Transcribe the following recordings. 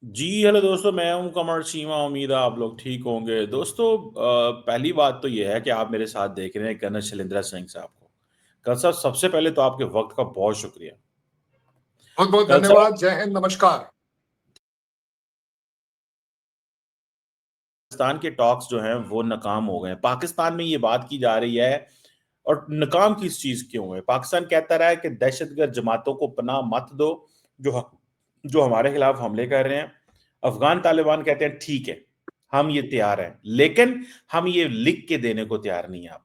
जी hello दोस्तों, मैं हूं कमर सीमा। उम्मीद है आप लोग ठीक होंगे। दोस्तों, पहली बात तो यह है कि आप मेरे साथ देख रहे हैं कर्नल शैलेंद्र सिंह साहब को। कल साहब, सबसे पहले तो आपके वक्त का बहुत शुक्रिया। बहुत बहुत कल साहब, धन्यवाद। जय हिंद, नमस्कार। पाकिस्तान के टॉक्स जो हैं वो नाकाम हो गए हैं। पाकिस्तान में ये बात की जा रही है, और नाकाम किस चीज क्यों हुए? पाकिस्तान कहता रहा है कि दहशतगर्द जमातों को पनाह मत दो जो जो हमारे खिलाफ हमले कर रहे हैं। अफगान तालिबान कहते हैं ठीक है, हम ये तैयार हैं, लेकिन हम ये लिख के देने को तैयार नहीं है। आप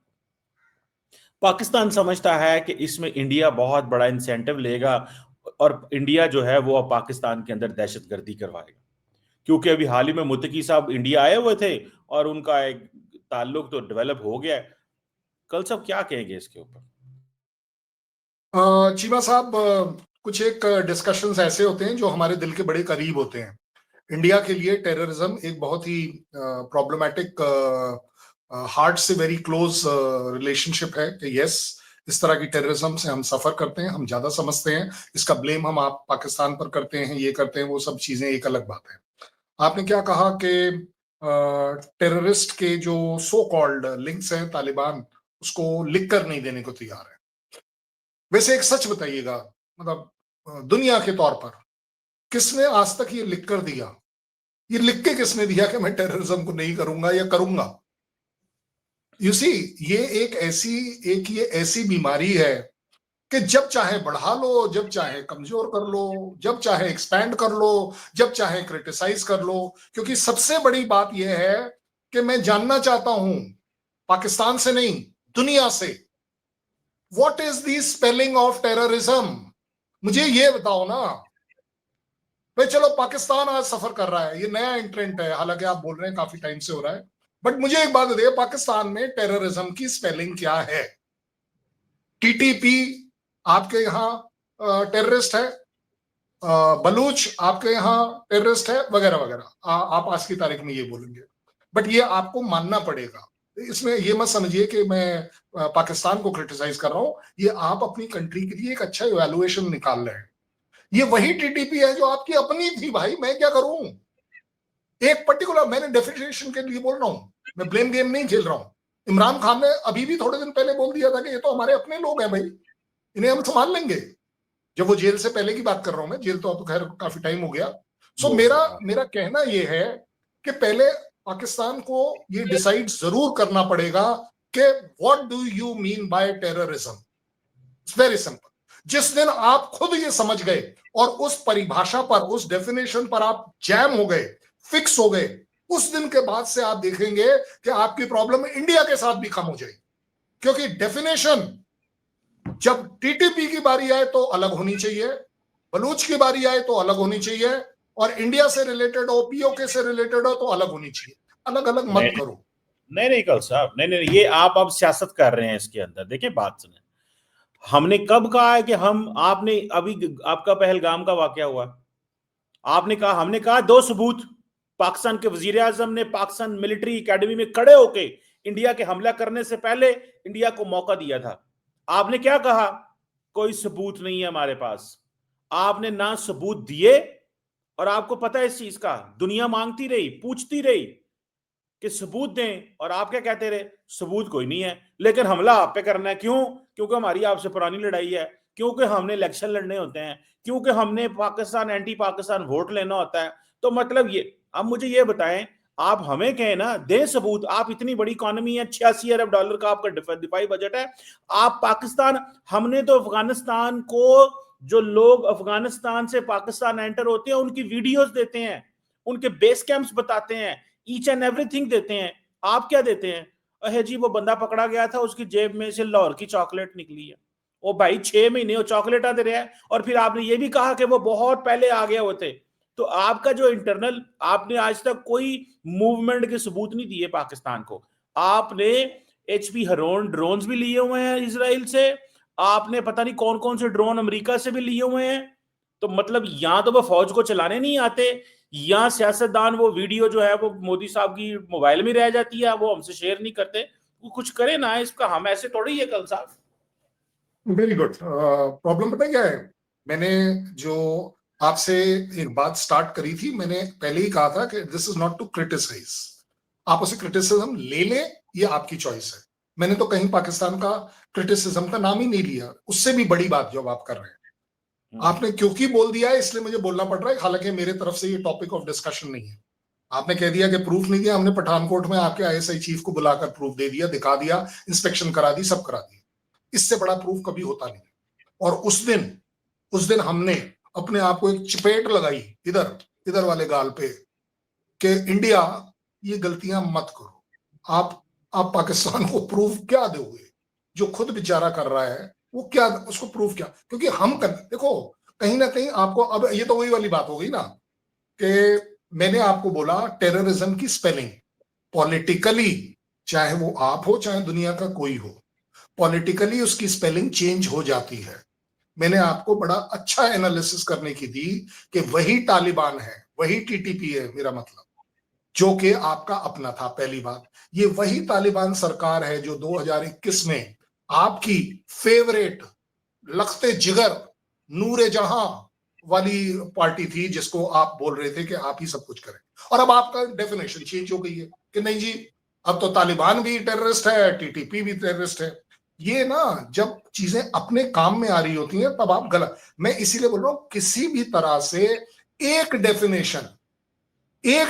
पाकिस्तान समझता है कि इसमें इंडिया बहुत बड़ा इंसेंटिव लेगा, और इंडिया जो है वो अब पाकिस्तान के अंदर दहशतगर्दी करवाएगा। क्योंकि अभी हाल ही में मुत्तकी साहब इंडिया आए हुए थे, और उनका एक ताल्लुक तो डेवलप हो गया है। कल सब क्या कहेंगे इसके ऊपर? चीमा साहब, कुछ एक डिस्कशंस ऐसे होते हैं जो हमारे दिल के बड़े करीब होते हैं। इंडिया के लिए टेररिज्म एक बहुत ही प्रॉब्लमेटिक, हार्ट से वेरी क्लोज रिलेशनशिप है कि यस, इस तरह की टेररिज्म से हम सफर करते हैं, हम ज्यादा समझते हैं। इसका ब्लेम हम आप पाकिस्तान पर करते हैं, ये करते हैं, वो सब चीजें एक अलग बात है। आपने क्या कहा कि टेररिस्ट के जो सो कॉल्ड लिंक्स हैं तालिबान, उसको लिख कर नहीं देने को तैयार है। वैसे एक सच बताइएगा, मतलब दुनिया के तौर पर किसने आज तक ये लिख कर दिया? ये लिख के किसने दिया कि मैं टेररिज्म को नहीं करूंगा या करूंगा? यू सी, ये ये ऐसी बीमारी है कि जब चाहे बढ़ा लो, जब चाहे कमजोर कर लो, जब चाहे एक्सपैंड कर लो, जब चाहे क्रिटिसाइज कर लो। क्योंकि सबसे बड़ी बात यह है कि मैं जानना चाहता हूं, पाकिस्तान से नहीं, दुनिया से, what is the spelling of terrorism? मुझे ये बताओ ना भाई। चलो, पाकिस्तान आज सफर कर रहा है, ये नया इंट्रेंट है, हालांकि आप बोल रहे हैं काफी टाइम से हो रहा है। बट मुझे एक बात बताइए, पाकिस्तान में टेररिज्म की स्पेलिंग क्या है? टीटीपी आपके यहाँ टेररिस्ट है, बलूच आपके यहाँ टेररिस्ट है, वगैरह वगैरह। आप आज की तारीख में ये बोलेंगे, बट ये आपको मानना पड़ेगा। इसमें ये मत समझिए कि मैं पाकिस्तान को क्रिटिसाइज कर रहा हूं। ये आप अपनी कंट्री के लिए एक अच्छा इवेल्युएशन निकाल रहे हैं। ये वही टीटीपी है जो आपकी अपनी थी भाई, मैं क्या करूं? एक पर्टिकुलर, मैंने डेफिनेशन के लिए बोल रहा हूं, मैं ब्लेम गेम नहीं खेल रहा हूं। इमरान खान ने अभी भी थोड़े दिन पहले बोल दिया था कि ये तो हमारे अपने लोग हैं भाई, इन्हें हम संभाल लेंगे। जब वो जेल से पहले की बात कर रहा हूं मैं, जेल तो अब तो खैर काफी टाइम हो गया। सो वो मेरा हाँ। मेरा कहना ये है कि पहले पाकिस्तान को ये डिसाइड जरूर करना पड़ेगा कि what do you mean by terrorism. It's very simple. जिस दिन आप खुद ये समझ गए और उस परिभाषा पर, उस डेफिनेशन पर आप जैम हो गए, फिक्स हो गए, उस दिन के बाद से आप देखेंगे कि आपकी प्रॉब्लम इंडिया के साथ भी कम हो जाएगी। क्योंकि डेफिनेशन जब टीटीपी की बारी आए तो अलग होनी चाहिए, बलूच की बारी आए तो अलग होनी चाहिए, और इंडिया से रिलेटेड हो, पीओके से रिलेटेड हो तो अलग होनी चाहिए। अलग अलग मत नहीं करो। नहीं नहीं कल साहब, नहीं नहीं, ये आप अब सियासत कर रहे हैं इसके अंदर। देखिए, बात सुने। हमने कब कहा है कि हम आपने अभी आपका पहलगाम का वाकया हुआ, आपने कहा, हमने कहा दो सबूत। पाकिस्तान के वजीर आजम ने पाकिस्तान मिलिट्री एकेडमी में खड़े होके इंडिया के हमला करने से पहले इंडिया को मौका दिया था। आपने क्या कहा? कोई सबूत नहीं है हमारे पास। आपने ना सबूत दिए, और आपको पता है इस चीज का, दुनिया मांगती रही, पूछती रही कि सबूत दें, और आप क्या कहते रहे? सबूत कोई नहीं है, लेकिन हमला आप पे करना है। क्यों? क्योंकि हमारी आपसे पुरानी लड़ाई है, क्योंकि हमने इलेक्शन लड़ने होते हैं, क्योंकि हमने पाकिस्तान एंटी पाकिस्तान वोट लेना होता है। तो मतलब ये, अब मुझे ये बताएं, आप हमें कहें ना, दें सबूत। आप इतनी बड़ी इकोनॉमी है, $86 अरब का आपका दिफाई बजट है। आप पाकिस्तान, हमने तो अफगानिस्तान को, जो लोग अफगानिस्तान से पाकिस्तान एंटर होते हैं उनकी वीडियोस देते हैं, उनके बेस कैंप्स बताते हैं, ईच एंड एवरीथिंग देते हैं। आप क्या देते हैं? अहे जी, वो बंदा पकड़ा गया था, उसकी जेब में से लाहौर की चॉकलेट निकली है। वो भाई 6 महीने वो चॉकलेट दे रहा है, और फिर आपने ये भी कहा कि वो बहुत पहले आ गए होते। तो आपका जो इंटरनल, आपने आज तक कोई मूवमेंट के सबूत नहीं दिए पाकिस्तान को। आपने HP हरोन ड्रोन्स भी लिए हुए हैं इसराइल से, आपने पता नहीं कौन कौन से ड्रोन अमेरिका से भी लिए हुए हैं। तो मतलब या तो वो फौज को चलाने नहीं आते, या सियासतदान वो वीडियो जो है वो मोदी साहब की मोबाइल में रह जाती है, वो हमसे शेयर नहीं करते। वो कुछ करे ना इसका, हम ऐसे थोड़ी है कल साहब। Very good. प्रॉब्लम पता है क्या है? मैंने जो आपसे एक बात स्टार्ट करी थी, मैंने पहले ही कहा था कि this is not to criticise, आप उसे क्रिटिसिज्म ले लें, ये आपकी चॉइस है। मैंने तो कहीं पाकिस्तान का क्रिटिसिज्म का नाम ही नहीं लिया। उससे भी बड़ी बात जो आप कर रहे हैं, आपने क्योंकि बोल दिया है इसलिए मुझे बोलना पड़ रहा है, हालांकि मेरे तरफ से ये टॉपिक ऑफ डिस्कशन नहीं है। आपने कह दिया कि प्रूफ नहीं दिया, हमने पठानकोट में आपके आईएसआई चीफ को बुलाकर प्रूफ दे दिया, दिखा दिया, इंस्पेक्शन करा दी, सब करा दिया। इससे बड़ा प्रूफ कभी होता नहीं। और उस दिन हमने अपने आप को एक चपेट लगाई इधर वाले गाल पे कि इंडिया ये गलतियां मत करो। आप पाकिस्तान को प्रूफ क्या दोगे? जो खुद बेचारा कर रहा है वो क्या, उसको प्रूफ क्या? क्योंकि हम कर, देखो कहीं ना कहीं आपको, अब ये तो वही वाली बात हो गई ना कि मैंने आपको बोला टेररिज्म की स्पेलिंग पॉलिटिकली, चाहे वो आप हो चाहे दुनिया का कोई हो, पॉलिटिकली उसकी स्पेलिंग चेंज हो जाती है। मैंने आपको बड़ा अच्छा एनालिसिस करने की दी कि वही तालिबान है, वही टीटीपी है, मेरा मतलब, जो कि आपका अपना था। पहली बात, ये वही तालिबान सरकार है जो 2021 में आपकी फेवरेट लखते जिगर नूरे जहां वाली पार्टी थी, जिसको आप बोल रहे थे कि आप ही सब कुछ करें। और अब आपका डेफिनेशन चेंज हो गई है कि नहीं जी, अब तो तालिबान भी टेररिस्ट है, टीटीपी भी टेररिस्ट है। ये ना, जब चीजें अपने काम में आ रही होती हैं तब आप गलत। मैं इसीलिए बोल रहा हूं, किसी भी तरह से एक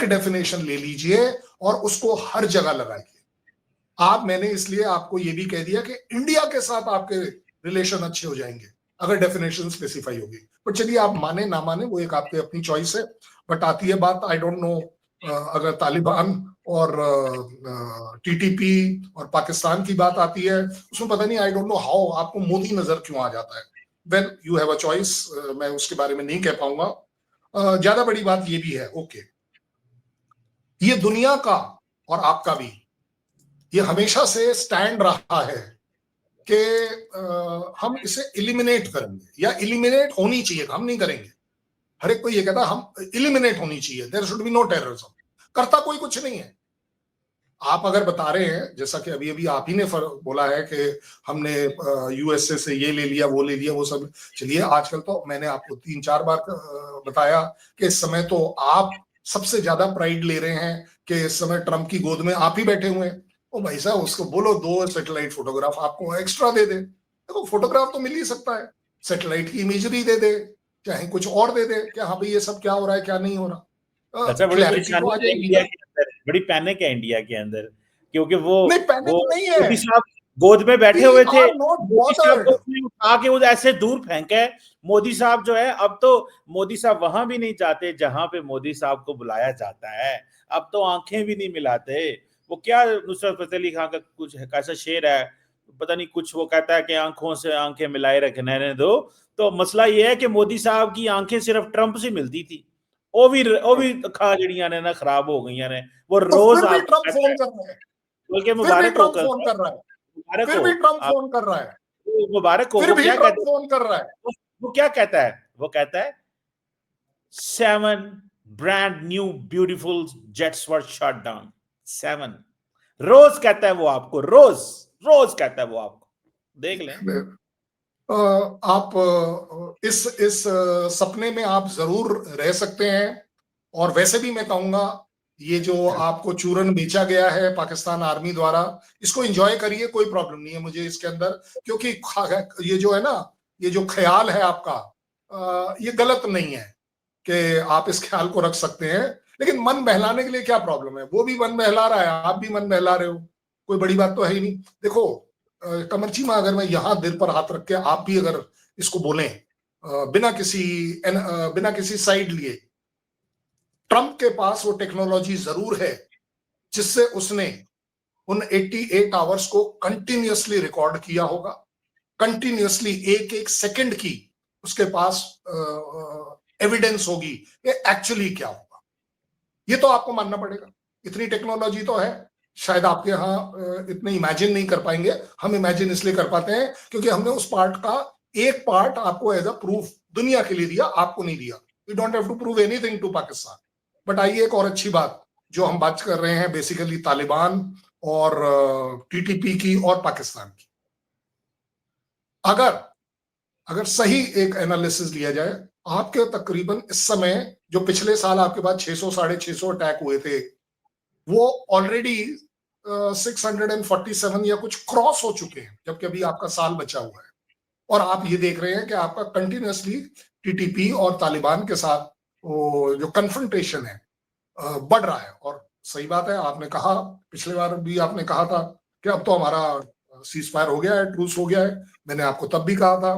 डेफिनेशन ले लीजिए और उसको हर जगह लगाइए। मैंने इसलिए आपको ये भी कह दिया कि इंडिया के साथ आपके रिलेशन अच्छे हो जाएंगे अगर डेफिनेशन स्पेसिफाई होगी। पर चलिए, आप माने ना माने वो एक आपकी अपनी चॉइस है। बट आती है बात, आई डोंट नो, अगर तालिबान और टीटीपी और पाकिस्तान की बात आती है, उसमें पता नहीं, आई डोंट नो हाउ आपको मोदी नजर क्यों आ जाता है। Well, you have a choice, मैं उसके बारे में नहीं कह पाऊंगा। ज्यादा बड़ी बात ये भी है, ओके, ये दुनिया का और आपका भी ये हमेशा से स्टैंड रहा है कि हम इसे इलिमिनेट करेंगे, या इलिमिनेट होनी चाहिए, हम नहीं करेंगे। हर एक कोई ये कहता हम इलिमिनेट होनी चाहिए, there should be no terrorism. करता कोई कुछ नहीं है। आप अगर बता रहे हैं, जैसा कि अभी अभी आप ही ने बोला है कि हमने यूएसए से ये ले लिया, वो ले लिया, वो सब, चलिए आजकल तो मैंने आपको 3-4 बार बताया कि इस समय तो आप सबसे ज्यादा प्राइड ले रहे हैं कि इस समय ट्रंप की गोद में आप ही बैठे हुए हैं। ओ भाई साहब, उसको बोलो 2 सैटेलाइट फोटोग्राफ आपको एक्स्ट्रा दे दे। देखो, फोटोग्राफ तो मिल ही सकता है, सैटेलाइट की इमेजरी दे दे, चाहे कुछ और दे दे कि हाँ भाई ये सब क्या हो रहा है क्या नहीं हो रहा, अच्छा, बड़ी क्लैरिटी तो परेशानी आ है जाएगी इंडिया ना। के अंदर, बड़ी पैनिक है इंडिया के अंदर, क्योंकि वो नहीं, पैनिक नहीं है। मोदी साहब गोद में बैठे वी हुए थे। आर नॉट मोदी साहब बॉदर्ड। को उसने उठा के वो ऐसे दूर फेंका है। मोदी साहब जो है, अब तो मोदी साहब वहां भी नहीं जाते जहां पे मोदी साहब को बुलाया जाता है। अब तो आंखें भी नहीं मिलाते। वो क्या, नुसरत फतेह अली खान का कुछ कैसा शेर है, पता नहीं, कुछ वो कहता है कि आंखों से आंखें मिलाए रखने दो। तो मसला ये है कि मोदी साहब की आंखें सिर्फ ट्रंप से मिलती थी, वो भी खा जड़ियां ने ना खराब हो गई ने। वो तो रोज फिर भी आपको ट्रंप कहता फोन है, कर रहा है, बल्कि फिर भी मुबारक हो, ट्रंप कल फोन कर रहा है, मुबारक फिर हो भी ट्रंप आप, फोन कर रहा है, मुबारक हो। फिर वो भी क्या ट्रंप कहता फोन कर रहा है। है, वो क्या कहता है, वो कहता है 7 ब्रांड न्यू ब्यूटीफुल जेट्स वर शॉट डाउन। 7 रोज कहता है वो आपको, रोज रोज कहता है वो आपको, देख लें। आप इस सपने में आप जरूर रह सकते हैं। और वैसे भी मैं कहूंगा, ये जो आपको चूरन बेचा गया है पाकिस्तान आर्मी द्वारा, इसको एंजॉय करिए, कोई प्रॉब्लम नहीं है मुझे इसके अंदर। क्योंकि ये जो है ना, ये जो ख्याल है आपका, ये गलत नहीं है कि आप इस ख्याल को रख सकते हैं। लेकिन मन बहलाने के लिए क्या प्रॉब्लम है? वो भी मन बहला रहा है, आप भी मन बहला रहे हो, कोई बड़ी बात तो है ही नहीं। देखो, कमरची में अगर मैं यहां दिल पर हाथ रख के आप भी अगर इसको बोलें, बिना किसी साइड लिए, ट्रंप के पास वो टेक्नोलॉजी जरूर है जिससे उसने उन 88 आवर्स को कंटिन्यूअसली रिकॉर्ड किया होगा। कंटिन्यूअसली एक एक सेकंड की उसके पास एविडेंस होगी कि एक्चुअली क्या होगा। ये तो आपको मानना पड़ेगा, इतनी टेक्नोलॉजी तो है। शायद आपके यहाँ इतने इमेजिन नहीं कर पाएंगे, हम इमेजिन इसलिए कर पाते हैं क्योंकि हमने उस पार्ट का एक पार्ट आपको एज अ प्रूफ दुनिया के लिए दिया, आपको नहीं दिया। We don't have to prove anything to Pakistan. But आइए, एक और अच्छी बात, जो हम बात कर रहे हैं बेसिकली तालिबान और टीटीपी की और पाकिस्तान की। अगर सही एक एनालिसिस लिया जाए आपके तकरीबन इस समय जो पिछले साल आपके पास 600 650 अटैक हुए थे, वो ऑलरेडी 647 या कुछ क्रॉस हो चुके हैं, जबकि अभी आपका साल बचा हुआ है। और आप ये देख रहे हैं कि आपका कंटिन्यूसली टीटीपी और तालिबान के साथ वो जो कन्फ्रंटेशन है बढ़ रहा है। और सही बात है, आपने कहा, पिछले बार भी आपने कहा था कि अब तो हमारा सीज फायर हो गया है, ट्रूस हो गया है। मैंने आपको तब भी कहा था,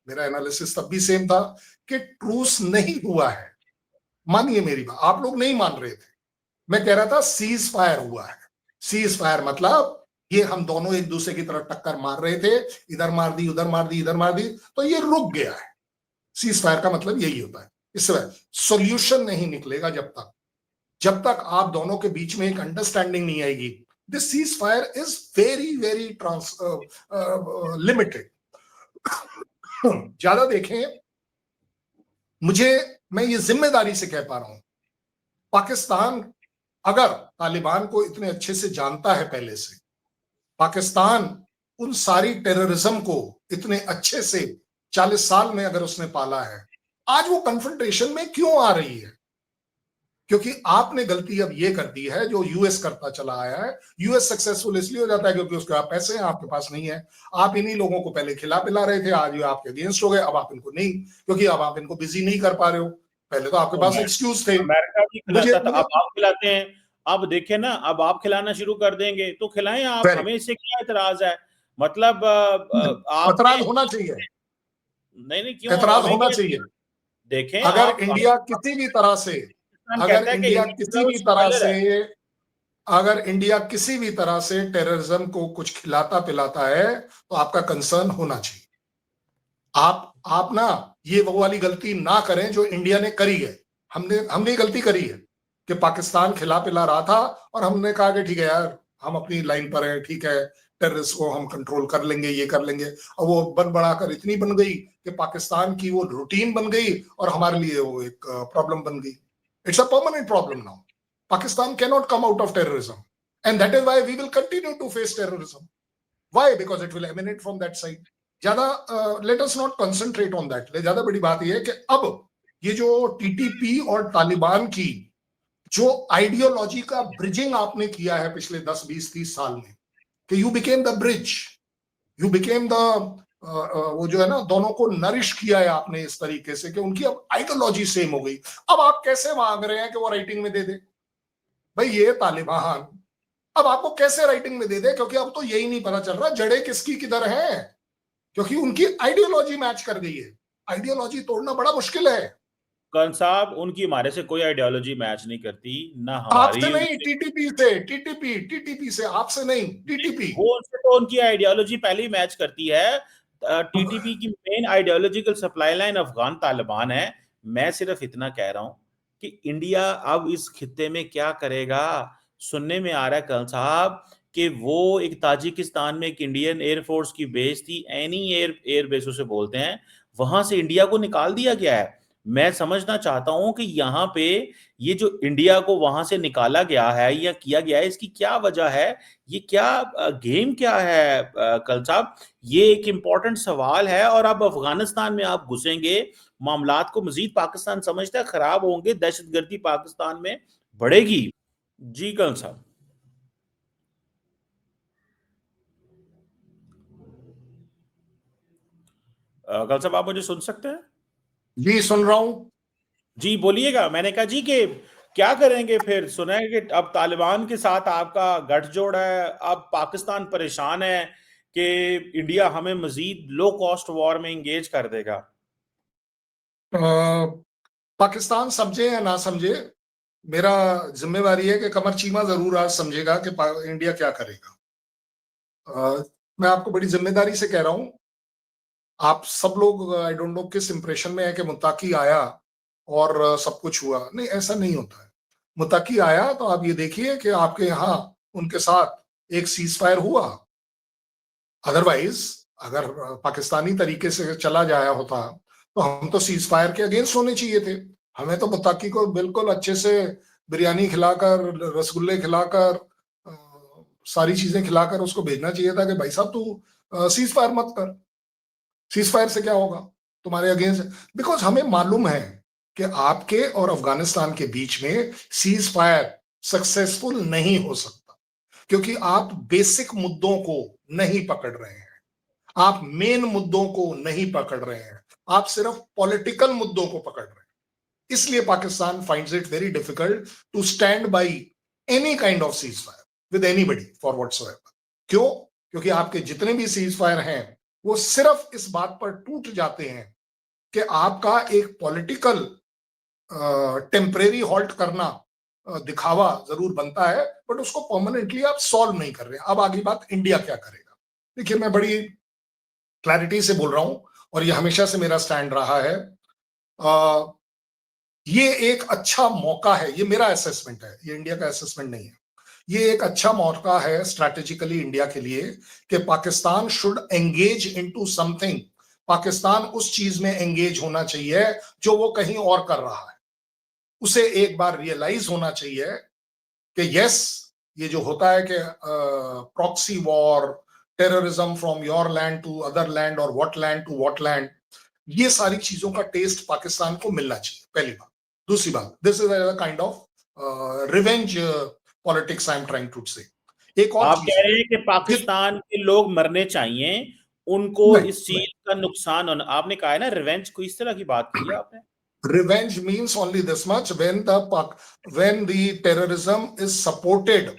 मेरा एनालिसिस तब भी सेम था कि ट्रूस नहीं हुआ है। मानिए मेरी बात, आप लोग नहीं मान रहे थे। मैं कह रहा था सीज फायर हुआ है। सीज फायर मतलब ये हम दोनों एक दूसरे की तरफ टक्कर मार रहे थे, इधर मार दी, उधर मार दी, इधर मार दी, तो ये रुक गया है। सीज फायर का मतलब यही होता है। इससे सोल्यूशन नहीं निकलेगा जब तक आप दोनों के बीच में एक अंडरस्टैंडिंग नहीं आएगी। This cease fire is very very limited. ज्यादा देखें, मैं ये जिम्मेदारी से कह पा रहा हूं, पाकिस्तान अगर तालिबान को इतने अच्छे से जानता है पहले से, पाकिस्तान उन सारी टेररिज्म को इतने अच्छे से 40 साल में अगर उसने पाला है, आज वो कन्फ्रंटेशन में क्यों आ रही है? क्योंकि आपने गलती अब ये कर दी है जो यूएस करता चला आया है। यूएस सक्सेसफुल इसलिए हो जाता है क्योंकि उसके पास पैसे हैं, आपके पास नहीं है। आप इन्हीं लोगों को पहले खिला पिला रहे थे, आज ये आपके अगेंस्ट हो गए। अब आप इनको नहीं, क्योंकि अब आप इनको बिजी नहीं कर पा रहे हो। पहले तो आपके पास एक्सक्यूज थे। अमेरिका भी मुझे खिलाता था, अब आप खिलाते हैं। अब देखिए ना, अब आप खिलाना शुरू कर देंगे तो खिलाएं आप, हमें इससे क्या एतराज है? मतलब आपने एतराज होना चाहिए, नहीं क्यों एतराज हमें होना क्या? चाहिए। देखें अगर आप, इंडिया किसी भी तरह से पाकिस्तान अगर कहता है कि इंडिया इंडिया किसी भी तरह स्पॉइलर से है। अगर इंडिया किसी भी तरह से टेररिज्म को कुछ खिलाता पिलाता है तो आपका कंसर्न होना चाहिए। आप ना ये वो वाली गलती ना करें जो इंडिया ने करी है। हमने गलती करी है कि पाकिस्तान खिला पिला रहा था और हमने कहा कि ठीक है यार, हम अपनी लाइन पर हैं, ठीक है, टेररिस्ट को हम कंट्रोल कर लेंगे, ये कर लेंगे। और वो बन बढ़ाकर इतनी बन गई कि पाकिस्तान की वो रूटीन बन गई और हमारे लिए वो एक प्रॉब्लम बन गई। It's a permanent problem now. Pakistan cannot come out of terrorism, and that is why we will continue to face terrorism. Why? Because it will emanate from that side. ज्यादा let us not concentrate on that. ज्यादा बड़ी बात यह है कि अब ये जो टीटीपी और तालिबान की जो आइडियोलॉजी का ब्रिजिंग आपने किया है पिछले 10 20 30 साल में, कि you became the bridge, you became the वो जो है ना, दोनों को नरिश किया है आपने इस तरीके से कि उनकी अब आइडियोलॉजी सेम हो गई। अब आप कैसे मांग रहे हैं कि वो राइटिंग में दे दे? भाई ये तालिबान अब आपको कैसे राइटिंग में दे दे? क्योंकि अब तो यही नहीं पता चल रहा जड़े किसकी किधर है, क्योंकि उनकी आइडियोलॉजी मैच कर गई है। आइडियोलॉजी तोड़ना बड़ा मुश्किल है। कौन साहब, उनकी हमारे से कोई आइडियोलॉजी मैच नहीं करती, ना आपसे हमारी नहीं, टीटीपी से, टीटीपी से, आपसे नहीं, टीटीपी। वो उनसे तो उनकी आइडियोलॉजी पहले ही मैच करती है। टीटीपी की main ideological supply line Afghan Taliban है। मैं सिर्फ इतना कह रहा हूं कि इंडिया अब इस खित्ते में क्या करेगा। सुनने में आ रहा है कल साहब कि वो एक ताजिकिस्तान में एक इंडियन एयरफोर्स की बेस थी, एनी एयर बेस उसे बोलते हैं, वहां से इंडिया को निकाल दिया गया है। मैं समझना चाहता हूं कि यहाँ पे ये जो इंडिया को वहां से निकाला गया है या किया गया है, इसकी क्या वजह है? ये क्या गेम क्या है कल साहब? ये एक इंपॉर्टेंट सवाल है। और अब अफगानिस्तान में आप घुसेंगे, मामलात को मजीद पाकिस्तान समझता है खराब होंगे, दहशतगर्दी पाकिस्तान में बढ़ेगी। जी कल साहब। कल साहब आप मुझे सुन सकते हैं? जी सुन रहा हूं। जी बोलिएगा। मैंने कहा जी कि क्या करेंगे फिर? सुना है कि अब तालिबान के साथ आपका गठजोड़ है, अब पाकिस्तान परेशान है कि इंडिया हमें मजीद लो कॉस्ट वॉर में इंगेज कर देगा। पाकिस्तान समझे या ना समझे, मेरा जिम्मेवारी है कि कमर चीमा जरूर आज समझेगा कि इंडिया क्या करेगा। मैं आपको बड़ी जिम्मेदारी से कह रहा हूं, आप सब लोग आई डोंट नो किस इंप्रेशन में है कि मुत्ताकी आया और सब कुछ हुआ। नहीं, ऐसा नहीं होता है। मुत्ताकी आया तो आप ये देखिए कि आपके यहाँ उनके साथ एक सीज फायर हुआ। अदरवाइज अगर पाकिस्तानी तरीके से चला जाया होता तो हम तो सीज फायर के अगेंस्ट होने चाहिए थे। हमें तो मुत्ताकी को बिल्कुल अच्छे से बिरयानी खिलाकर, रसगुल्ले खिलाकर, सारी चीजें खिलाकर उसको भेजना चाहिए था कि भाई साहब तू सीज फायर मत कर। सीज फायर से क्या होगा? तुम्हारे अगेंस्ट, बिकॉज हमें मालूम है कि आपके और अफगानिस्तान के बीच में सीज फायर सक्सेसफुल नहीं हो सकता, क्योंकि आप बेसिक मुद्दों को नहीं पकड़ रहे हैं, आप मेन मुद्दों को नहीं पकड़ रहे हैं, आप सिर्फ पॉलिटिकल मुद्दों को पकड़ रहे हैं। इसलिए Pakistan finds it very difficult to stand by any kind of cease fire with anybody for whatsoever. क्यों? क्योंकि आपके जितने भी सीज फायर हैं वो सिर्फ इस बात पर टूट जाते हैं कि आपका एक पॉलिटिकल टेम्परेरी हॉल्ट करना दिखावा जरूर बनता है, बट उसको परमानेंटली आप सॉल्व नहीं कर रहे। अब आगे बात इंडिया क्या करेगा। देखिए, मैं बड़ी क्लैरिटी से बोल रहा हूं और ये हमेशा से मेरा स्टैंड रहा है, ये एक अच्छा मौका है, ये मेरा असेसमेंट है, ये इंडिया का असेसमेंट नहीं है। ये एक अच्छा मौका है स्ट्रैटेजिकली इंडिया के लिए कि Pakistan should engage into something. Pakistan उस चीज में एंगेज होना चाहिए जो वो कहीं और कर रहा है। उसे एक बार रियलाइज होना चाहिए कि यस, ये जो होता है कि proxy war, terrorism from your land to other land और what land to what land, ये सारी चीजों का टेस्ट पाकिस्तान को मिलना चाहिए, पहली बात। दूसरी बात, this is a kind of revenge politics I am trying to say. एक और आप चीज कह है, रहे हैं कि पाकिस्तान के लोग मरने चाहिए, उनको नहीं, इस चीज का नुकसान होना, आपने कहा है ना रिवेंज, को इस तरह की बात की है आपने। revenge means only this much when the terrorism is supported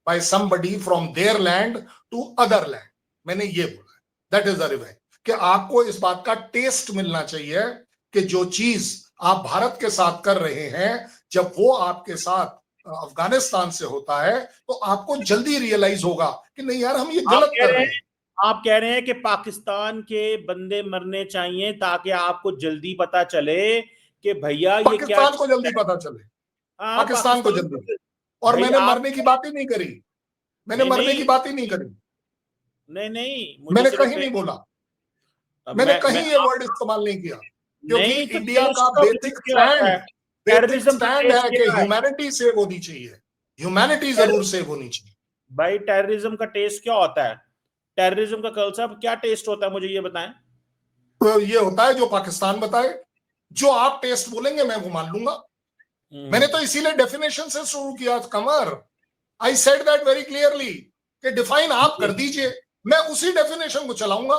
by somebody from their land to other land। मैंने ये बोला, that is the revenge। कि आपको इस बात का टेस्ट मिलना चाहिए कि जो चीज आप भारत के साथ कर रहे हैं, जब वो आपके साथ अफगानिस्तान से होता है तो आपको जल्दी रियलाइज होगा कि नहीं यार, हम ये गलत कर रहे हैं। आप कह रहे हैं कि पाकिस्तान के बंदे मरने चाहिए ताकि आपको जल्दी पता चले कि भैया ये क्या पाकिस्तान को जल्दी पता चले, हाँ पाकिस्तान को पाकिस्तान जल्दी। को। और भाई मैंने आप, मरने की बात ही नहीं करी, मैंने नहीं मरने नहीं की बात ही नहीं करी, नहीं नहीं, मुझे मैंने सिर्फ कहीं नहीं बोला, मैंने मैं कहीं ये आप, वर्ड इस्तेमाल नहीं किया। क्योंकि नहीं तो इंडिया टेस्ट का का मतलब क्या होता है? बेसिक टेररिज्म का स्टैंड टेस्ट है कि क्या है? ह्यूमैनिटी सेव होनी चाहिए, ह्यूमैनिटी जरूर सेव होनी चाहिए। भाई टेररिज्म का टेस्ट क्या होता है? टेररिज्म का कल्चर क्या टेस्ट होता है, मुझे ये बताएं। तो ये होता है जो पाकिस्तान बताए, जो आप टेस्ट बोलेंगे मैं वो मान लूंगा। मैंने तो इसीलिए डेफिनेशन से शुरू किया, Qamar. I said that very clearly कि डिफाइन आप कर दीजिए, मैं उसी डेफिनेशन को चलाऊंगा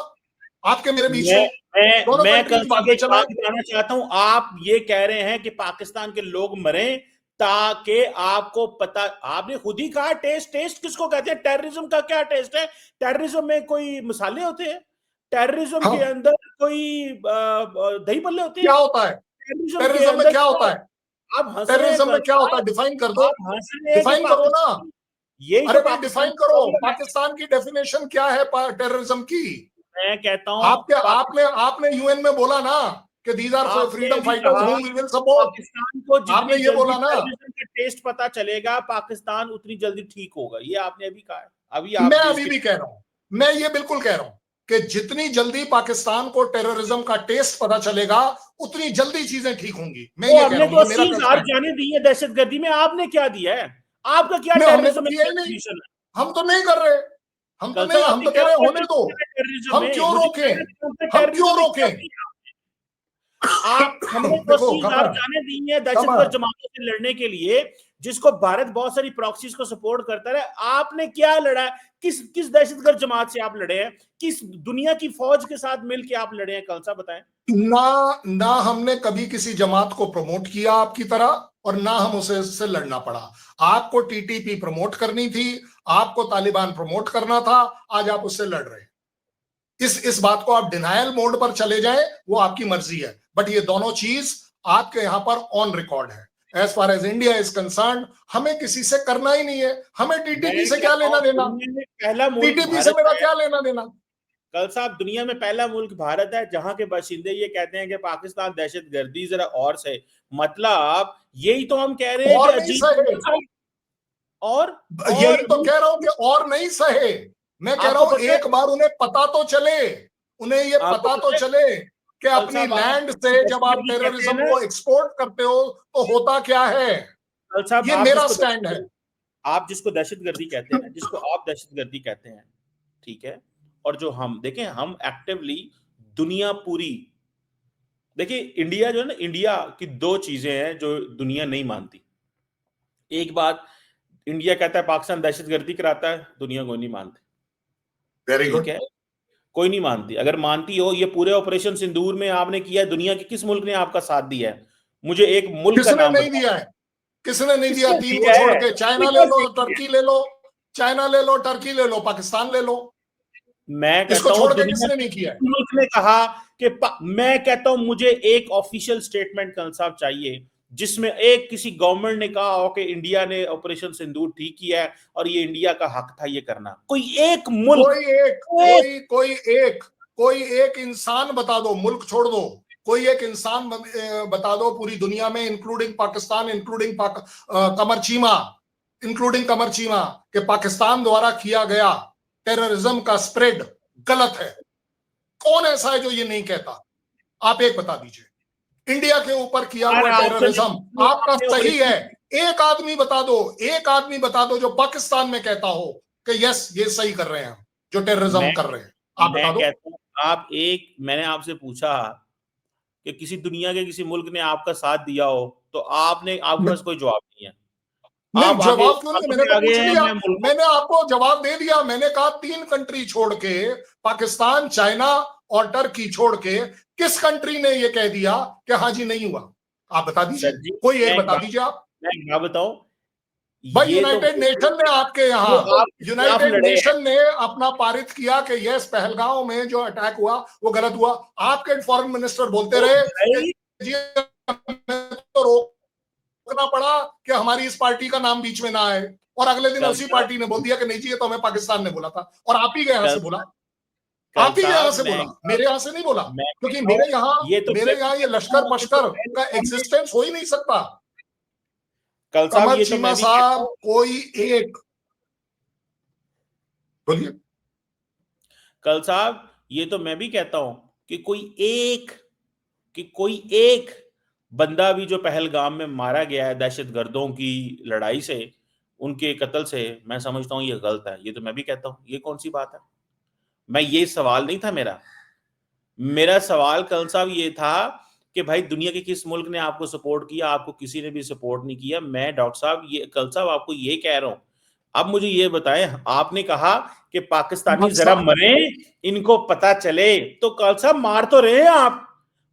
आपके मेरे बीच मैं में, दोनों मैं कल कंट्रीज साहब बातें एक बात चलाएं। बताना चाहता हूं। आप ये कह रहे हैं कि पाकिस्तान के लोग मरें ताकि आपको पता, आपने खुद ही कहा टेस्ट, टेस्ट किसको कहते हैं? टेररिज्म का क्या टेस्ट है? टेररिज्म में कोई मसाले होते हैं? टेररिज्म के हाँ, अंदर कोई दही भल्ले होते हैं? क्या होता है टेररिज्म के टेररिज्म में, अंदर क्या क्या होता है होता है? आप हंस रहे हैं टेररिज्म में, कल क्या होता है, साहब, डिफाइन कर दो, आप हंस रहे हैं कि डिफाइन करो ना। पाकिस्तान, यही अरे तो भाई पाकिस्तान डिफाइन की करो, प्रॉब्लम है। पाकिस्तान की डेफिनेशन क्या है टेररिज्म की। मैं कहता हूं आपके आपने आपने यूएन में बोला ना कि दीज आर आपने फ्रीडम अभी फाइटर्स कहा whom we will support. Pakistan को आपने जितनी ये जल्दी बोला ना। टेररिज्म का टेस्ट पता चलेगा, पाकिस्तान उतनी जल्दी ठीक होगा, ये आपने अभी कहा है। अभी मैं आप जो अभी इसके, भी कह रहा हूं, मैं ये बिल्कुल कह रहा हूं कि जितनी जल्दी पाकिस्तान को टेररिज्म का टेस्ट पता चलेगा उतनी जल्दी चीजें ठीक होंगी। मैं तो ये कह हमने रहा हूं, तो ये मेरा 80,000 स्टैंड। जाने दी है दहशतगर्दी में, आपने क्या दिया है? आपका क्या नहीं, हमने तो टेररिज्म में किया ही नहीं, कंट्रीब्यूशन है? हम तो नहीं कर रहे, हम तो कल नहीं, साहब हम आपने तो कह क्या रहे हैं होने दो। कंट्रीब्यूशन है टेररिज्म हम में? क्यों मुझे रोकें, कहना हम क्यों टेररिज्म में क्या रोकें। किया? आप, हमने तो देखो 80,000 कमर, जाने दी है दहशतगर्द कमर, जमातों से लड़ने के लिए, जिसको भारत बहुत सारी प्रॉक्सीज को सपोर्ट करता है। आपने क्या लड़ा है? किस किस दहशतगर्द जमात से आप लड़े हैं? किस दुनिया की फौज के साथ मिलकर आप लड़े हैं? कल सा बताएं। ना ना हमने कभी किसी जमात को प्रमोट किया आपकी तरह, और ना हम उसे उससे लड़ना पड़ा। आपको टीटीपी प्रमोट करनी थी, आपको तालिबान प्रमोट करना था, आज आप उससे लड़ रहे हैं। इस बात को आप डिनायल मोड पर चले जाएं, वो आपकी मर्जी है, बट ये दोनों चीज आपके यहां पर ऑन रिकॉर्ड है। As far as India is concerned, हमें किसी से करना ही नहीं है, हमें टीटीपी मैं से क्या कहता हूं लेना देना, दुनिया में पहला मुल्क टीटीपी से भारत मेरा है। क्या लेना देना। कल साहब, दुनिया में पहला मुल्क भारत है जहां के बाशिंदे ये कहते हैं कि पाकिस्तान दहशतगर्दी, जरा और से, मतलब यही तो हम कह रहे हैं कि और नहीं सहे, अजीब। और यही और तो कह रहा हूं कि और नहीं सहे। मैं कह रहा आपको हूं पता है, एक बार उन्हें पता तो चले, उन्हें ये आपको पता तो पता है चले कि कल अपनी साहब, आप लैंड जिसको से जब आप दहशतगर्दी कहते हैं टेररिज्म ना, को एक्सपोर्ट करते हो तो होता क्या है। कल साहब ये मेरा स्टैंड है। आप जिसको दहशतगर्दी कहते हैं ना, जिसको आप दहशतगर्दी कहते हैं, ठीक है, और जो हम देखें, हम एक्टिवली दुनिया पूरी देखिए इंडिया जो है ना, इंडिया की दो चीजें हैं जो दुनिया नहीं मानती। एक बात, इंडिया कहता है पाकिस्तान दहशतगर्दी कराता है, दुनिया को नहीं मानती। वेरी ठीक गुड। है, कोई नहीं मानती। अगर मानती हो, ये पूरे ऑपरेशन सिंदूर में आपने किया है, दुनिया के किस मुल्क ने आपका साथ दिया है? मुझे एक मुल्क का किसने नाम नहीं बताओ। दिया है? किसने नहीं दिया? किसने तीन को दिया छोड़ है? के चाइना ले बिकॉज लो, टर्की ले लो, चाइना ले लो, टर्की ले लो, पाकिस्तान ले लो। मैं इसको कहता हूं छोड़ के दुनिया किसने के नहीं किया किस है? मुल्क ने कहा कि मैं कहता हूं मुझे एक ऑफिशियल स्टेटमेंट कल साहब चाहिए, जिसमें एक किसी गवर्नमेंट ने कहा हो कि इंडिया ने ऑपरेशन सिंदूर ठीक किया है और ये इंडिया का हक था ये करना। कोई एक मुल्क, कोई एक, एक कोई एक इंसान बता दो, मुल्क छोड़ दो, कोई एक इंसान बता दो पूरी दुनिया में, इंक्लूडिंग पाकिस्तान, इंक्लूडिंग कमर चीमा, इंक्लूडिंग कमर चीमा, के पाकिस्तान द्वारा किया गया टेररिज्म का स्प्रेड गलत है। कौन ऐसा है जो ये नहीं कहता? आप एक बता दीजिए। इंडिया के ऊपर किया हुआ टेररिज्म आपका सही है, एक आदमी बता दो, एक आदमी बता दो जो पाकिस्तान में कहता हो कि यस ये सही कर रहे हैं हम, जो टेररिज्म मैं कर रहे हैं, आप बता मैं दो। कहता हूं, आप एक, मैंने आपसे पूछा कि किसी दुनिया के किसी मुल्क ने आपका साथ दिया हो, तो आपने, आपके पास कोई जवाब नहीं है। नहीं, आप आगे जवाब क्यों नहीं? मैंने आगे तो आगे पूछ हैं, लिया, मैं मुल्कों। मैंने आपको जवाब दे दिया। मैंने कहा तीन कंट्री छोड़ के, पाकिस्तान, चाइना और टर्की छोड़ के, किस कंट्री ने ये कह दिया कि हाँ जी नहीं हुआ? आप बता दीजिए, सर जी, कोई एक मैं एक बता बात दीजिए आप। मैं एक बात बताऊं, भाई ये तो यूनाइटेड नेशन ने आपके जो यहां, आपके खिलाफ यूनाइटेड लड़े हैं। नेशन ने अपना पारित किया कि यस पहलगांव में जो अटैक हुआ वो गलत हुआ। आपके फॉरेन मिनिस्टर बोलते ओ रहे कि भाई, जी हमें तो रोकना पड़ा कि हमारी इस पार्टी का नाम बीच में ना आए, और अगले दिन कल उसी साहब, पार्टी ने बोल दिया कि नहीं जी ये तो हमें पाकिस्तान ने बोला था, और आप ही के यहां कल से बोला। कल आप ही के यहां साहब, से बोला, मेरे यहां से नहीं बोला, मैं क्योंकि कहता हूं, ये तो मैं मेरे भी यहां ये कहता लश्कर हूँ, ये तो पश्कर का पहलगाम में, एग्जिस्टेंस हो ही नहीं सकता। कल साहब कमर ये तो चीमा मैं भी कहता साहब, हूँ, कोई एक, बोलिए। कल साहब ये तो मैं भी कहता हूं कि कोई एक बंदा भी जो पहलगाम में मारा गया है दहशतगर्दों की लड़ाई से, उनके कत्ल से, मैं समझता हूं ये गलत है। ये तो मैं भी कहता हूं, ये कौन सी बात है? मैं, ये सवाल नहीं था मेरा। मेरा सवाल कल साहब ये था कि भाई दुनिया के किस मुल्क ने आपको सपोर्ट किया? आपको किसी ने भी सपोर्ट नहीं किया। मैं डॉक्टर साहब ये कल साहब आपको ये कह रहा हूं। अब मुझे ये बताएं, आपने कहा कि पाकिस्तानी डॉक्टर जरा साहब, मरे, इनको पता चले। तो कल साहब मार तो रहे हैं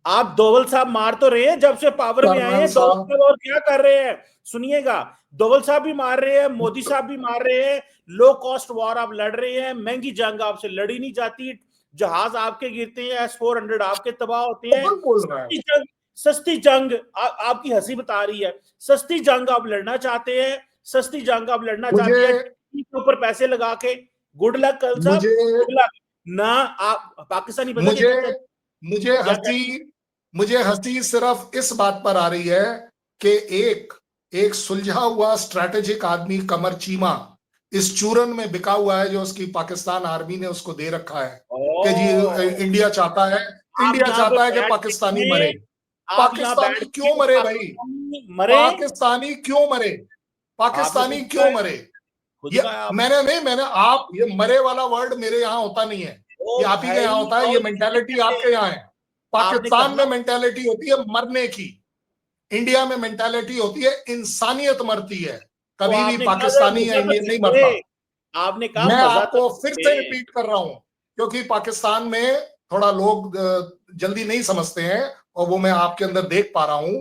आप दोवल साहब मार तो रहे हैं जब से पावर में आए कर्नल हैं। दोवल साहब, साहब और क्या कर रहे हैं? सुनिएगा, दोवल साहब भी मार रहे हैं, मोदी साहब भी मार रहे हैं। लो कॉस्ट वॉर आप लड़ रहे हैं, महंगी जंग आपसे लड़ी नहीं जाती, जहाज आपके गिरते हैं, S-400 आपके तबाह होते हैं। कौन बोल रहा है? सस्ती जंग आपकी हंसी बता रही है। सस्ती जंग आप लड़ना चाहते हैं, सस्ती जंग आप लड़ना मुझे चाहते हैं के ऊपर पैसे लगा के। गुड लक कल साहब, मुझे गुड लक ना। आप पाकिस्तानी पता क्या मुझे कहते हैं? मुझे क्या हंसी कहते हैं? मुझे हंसी सिर्फ इस बात पर आ रही है कि एक एक सुलझा हुआ स्ट्रैटेजिक आदमी कमर चीमा इस चूरन में बिका हुआ है, जो उसकी पाकिस्तान आर्मी ने उसको दे रखा है कि जी ओ, इंडिया चाहता है, आप इंडिया यहाँ पे चाहता है कि बैठ के पाकिस्तानी मरे। कहें, आप यहाँ बैठ पाकिस्तानी क्यों के मरे भाई? पाकिस्तानी मरे। पाकिस्तानी क्यों मरे? आपने पाकिस्तानी खुद कहा क्यों है, मरे? खुद ये कहा है आपने। मैंने नहीं, मैंने, आप, ये मरे वाला वर्ड मेरे यहाँ होता नहीं है, ओ ये आप ही के यहाँ भाई, होता है, ये और किसने मेंटेलिटी कहते आपके हैं? यहाँ है। आपने पाकिस्तान में कहा, मेंटेलिटी होती है मरने की, इंडिया में मेंटेलिटी होती है इंसानियत मरती है। तो कभी भी आपने कहा जरा पाकिस्तानी या मजा तो इंडियन नहीं कीजिए। मरता। आपने कहा मैं मजा तो आपको फिर से कीजिए। रिपीट कर रहा हूं, क्योंकि पाकिस्तान में थोड़ा लोग जल्दी नहीं समझते हैं, और वो मैं आपके अंदर देख पा रहा हूं,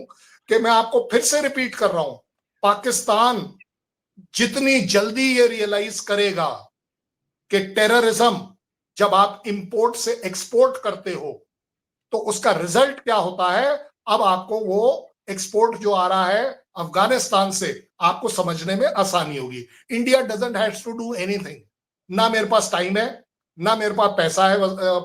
कि मैं आपको फिर से रिपीट कर रहा हूं, पाकिस्तान जितनी जल्दी ये रियलाइज करेगा कि टेररिज्म, जब आप इंपोर्ट से एक्सपोर्ट करते हो तो उसका रिजल्ट क्या होता है, अब आपको वो एक्सपोर्ट जो आ रहा है अफगानिस्तान से, आपको समझने में आसानी होगी। India doesn't have to do anything. ना मेरे पास टाइम है, ना मेरे पास पैसा है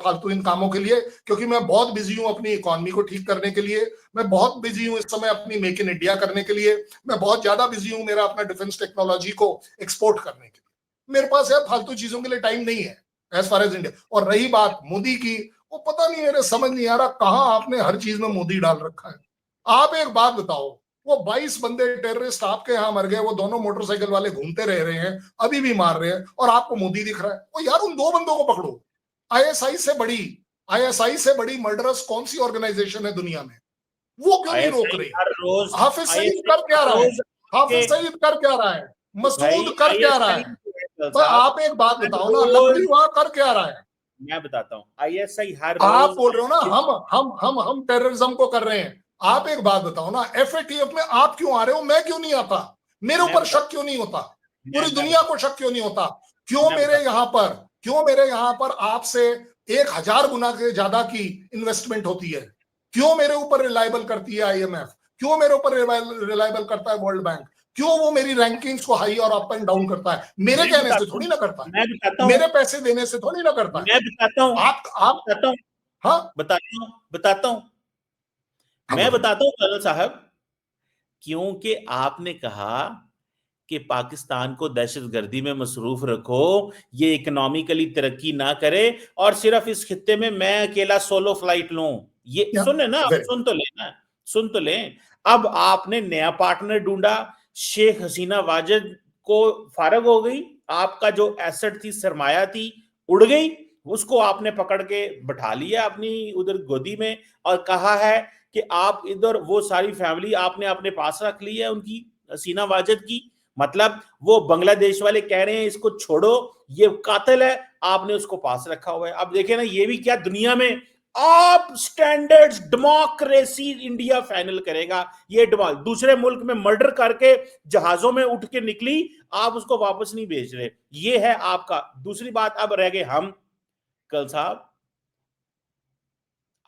फालतू इन कामों के लिए, क्योंकि मैं बहुत बिजी हूं अपनी इकोनॉमी को ठीक करने के लिए। मैं बहुत बिजी हूं इस समय अपनी मेक इन इंडिया करने के लिए। मैं बहुत ज्यादा बिजी हूं मेरा अपना डिफेंस टेक्नोलॉजी को एक्सपोर्ट करने के लिए। मेरे पास यार फालतू चीजों के लिए टाइम नहीं है एज फार एज इंडिया। और रही बात मोदी की, वो पता नहीं, मेरे समझ नहीं आ रहा कहां आपने हर चीज में मोदी डाल रखा है। आप एक बात बताओ, वो 22 बंदे टेररिस्ट आपके यहां मर गए, वो दोनों मोटरसाइकिल वाले घूमते रह रहे हैं, अभी भी मार रहे हैं, और आपको मोदी दिख रहा है। वो यार उन दो बंदों को पकड़ो, ISI से बड़ी आईएसआई से बड़ी मर्डरस कौन सी ऑर्गेनाइजेशन है दुनिया में? वो क्यों नहीं रोक रही? हर रोज हाफिज सईद कर क्या रहा है? हाफिज सईद कर क्या रहा है? मसूद कर क्या रहा है? तो आप एक बात बताओ ना, लकड़ी वहां कर क्या रहा है? मैं बताता हूँ, आईएसआई हर आप रोज बोल रहे हो ना हम टेररिज्म को कर रहे हैं। आप एक बात बताओ ना, एफएटीएफ में आप क्यों आ रहे हो, मैं क्यों नहीं आता? मेरे ऊपर शक क्यों नहीं होता? पूरी दुनिया को शक क्यों नहीं होता? क्यों मेरे यहां पर आपसे 1000 गुना के ज्यादा की इन्वेस्टमेंट होती है? क्यों मेरे ऊपर रिलायबल करती है आईएमएफ? क्यों मेरे ऊपर रिलायबल करता है वर्ल्ड बैंक? क्यों वो मेरी रैंकिंग्स को हाई और अप एंड डाउन करता है? मेरे कहने से थोड़ी ना करता है, मैं बताता हूँ, मेरे पैसे देने से थोड़ी ना करता है। मैं बताता हूँ, आप बताता हूँ, हाँ बताता हूँ, मैं बताता हूँ कर्नल साहब, क्योंकि आपने कहा कि पाकिस्तान को दहशतगर्दी में मसरूफ रखो, ये इकोनॉमिकली तरक्की ना करे और सिर्फ इस खित्ते में मैं अकेला सोलो फ्लाइट लूं। ये सुने ना, सुन तो लेना, सुन तो लें। अब आपने नया पार्टनर ढूंढा, शेख हसीना वाजिद को फारग हो गई, आपका जो एसेट थी, सरमाया थी, उड़ गई, उसको आपने पकड़ के बैठा लिया अपनी उधर गोदी में और कहा है कि आप इधर वो सारी फैमिली आपने अपने पास रख ली है उनकी, हसीना वाजिद की। मतलब वो बांग्लादेश वाले कह रहे हैं इसको छोड़ो, ये कातिल है, आपने उसको पास रखा हुआ है। अब देखे ना, ये भी क्या दुनिया में आप स्टैंडर्ड्स डेमोक्रेसी इंडिया फाइनल करेगा। ये दूसरे मुल्क में मर्डर करके जहाजों में उठ के निकली, आप उसको वापस नहीं भेज रहे, ये है आपका। दूसरी बात, अब रह गए हम। कल साहब,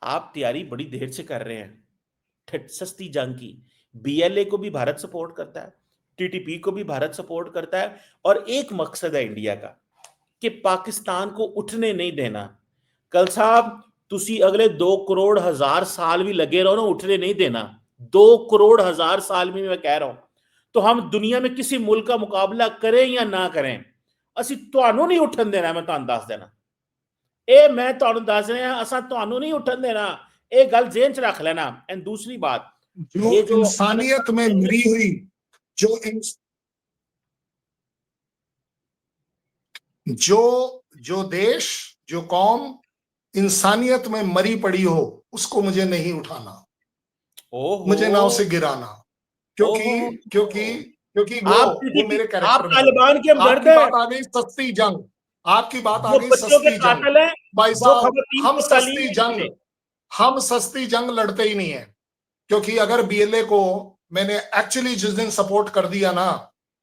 आप तैयारी बड़ी देर से कर रहे हैं सस्ती जंग की। बीएलए को भी भारत सपोर्ट करता है, टीटीपी को भी भारत सपोर्ट करता है, और एक मकसद है इंडिया का कि पाकिस्तान को उठने नहीं देना। कल साहब, तुसी अगले 2 करोड़ हजार साल भी लगे रहो ना, उठने नहीं देना। 2 करोड़ हजार साल में मैं कह रहा हूं, तो हम दुनिया में किसी मुल्क का मुकाबला करें या ना करें, ਅਸੀਂ ਤੁਹਾਨੂੰ नहीं उठन देना। मैं ਤੁਹਾਨੂੰ दस देना, मैं ਤੁਹਾਨੂੰ दस रहा, असा ਤੁਹਾਨੂੰ नहीं उठन देना। ये गल जेन च रख लेना। एंड दूसरी बात, जो ये जो इंसानियत में मरी हुई, जो देश, जो कौम इंसानियत में मरी पड़ी हो, उसको मुझे नहीं उठाना, मुझे ना उसे गिराना, क्योंकि वो मेरे कैरेक्टर में तालिबान के हमदर्द आपकी है। बात आ गई सस्ती जंग, आपकी बात आ गई बच्चों के सस्ती जंग। कातिल है, भाई वो साहब, खबरतीन को तालीम नहीं देते। हम सस्ती जंग लड़ते ही नहीं है। क्योंकि अगर बीएलए को मैंने एक्चुअली जिस दिन सपोर्ट कर दिया ना,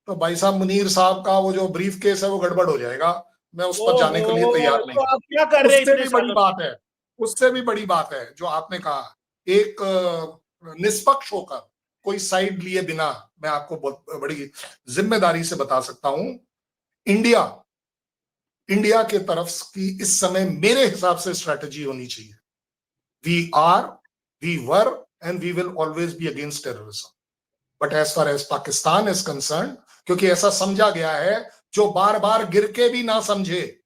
तो भाई साहब मुनीर साहब का वो जो ब्रीफ केस है वो गड़बड़ हो जाएगा। मैं उस पर जाने के लिए तैयार नहीं तो हूं। आप क्या कर रहे हैं उससे इतने भी बड़ी सालों से? बात है, उससे भी बड़ी बात है जो आपने कहा, एक निष्पक्ष होकर कोई साइड लिए बिना, मैं आपको बहुत बड़ी जिम्मेदारी से बता सकता हूं, इंडिया के तरफ की इस समय मेरे हिसाब से स्ट्रेटेजी होनी चाहिए, we were and we will always be against terrorism. But as far as Pakistan is concerned, क्योंकि ऐसा समझा गया है, जो बार बार गिर के भी ना समझे,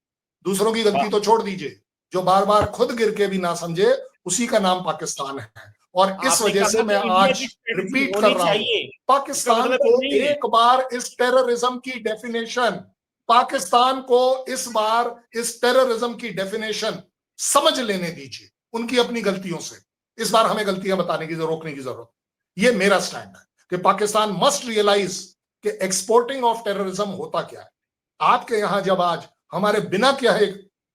दूसरों की गलती तो छोड़ दीजिए, जो बार बार खुद गिर के भी ना समझे, उसी का नाम पाकिस्तान है। और इस वजह से मैं आज रिपीट कर रहा हूं, पाकिस्तान को एक बार इस टेररिज्म की डेफिनेशन, पाकिस्तान को इस बार इस टेररिज्म की डेफिनेशन समझ लेने दीजिए उनकी अपनी गलतियों से। इस बार हमें गलतियां बताने की रोकने की जरूरत, ये मेरा स्टैंड है कि पाकिस्तान मस्ट रियलाइज कि एक्सपोर्टिंग ऑफ टेररिज्म होता क्या है। आपके यहां जब आज हमारे